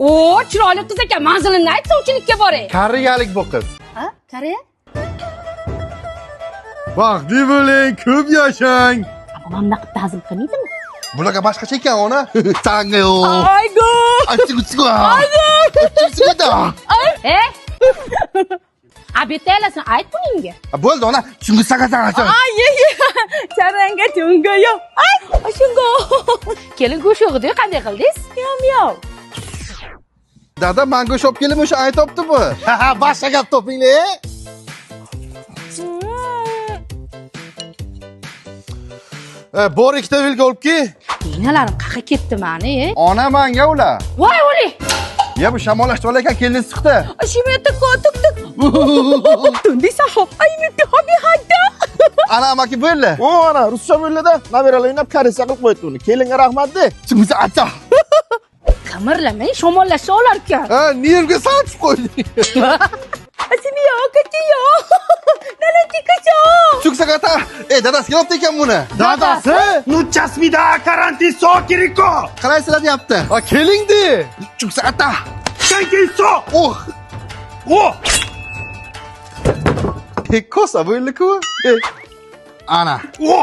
Oo, chiroyli qiz ekan. Manzilini ayt, sovchilikka boray. Koreyalik bu qiz. Ha? Koreya? Baxtli bo'ling, ko'p yashang. Mana qilib ta'zim qilmaydimi? Bularga boshqacha ekan ona. Sangayo. Aygo! Achchig'u. Achchig'u. Abitelasan ayt buningga. Bo'ldi ona. Chungi sagasan. Ye. Charanga chungoyo. Ay, shungo. Kelin go'sht yo'g'idi, qanday qildingiz? Yo'q. Dada, men go'sht olib kelib o'sha aytibdi bu. Ha, boshqa gap topinglar. Bor ikkita vilga olib kel. Iynalarim qaqa ketdi mani. Ona menga ular. Voy, o'li. Ya bu shamollashib olayotgan kelin siqdi. Shimeta kotuk. Tundi saho. Ay, meti hobi hadda. Ana amaki bo'ldi. O ana ruscha bo'ldi-da, nabiralaringni koreyscha qilib qo'ydi uni. Kelinga rahmat-de. Chungi acha. Qamirlamay shamollashib olar ekan. Ha, nervga sanchib qo'ydi. Asimiyo, ketiyo. Nalatika. Chungi sagata. Dadasi kelibdi ekan buni. Dadasi? Nu chasmida karantin so kiriko. Qaraysizlar deyapti. Ha, kelingdi. Chungi sagata. Kanki so. Oh. O. Cosa bo'ldi-ku? Ana. O.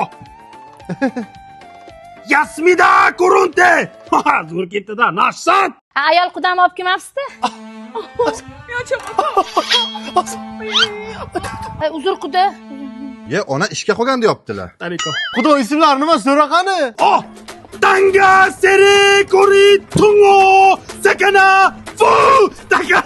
Yasmida kurunte. Ha, zo'r ketdi-da, nashsat. Ayol qudam olib kelmabsiz-da? Uzr quda. Ye, ona ishga qolgan deyaptilar. Tariko. Xudo ismlari nima so'raqani? O. Tanga seri kuri tungo sakana fu. Tanga.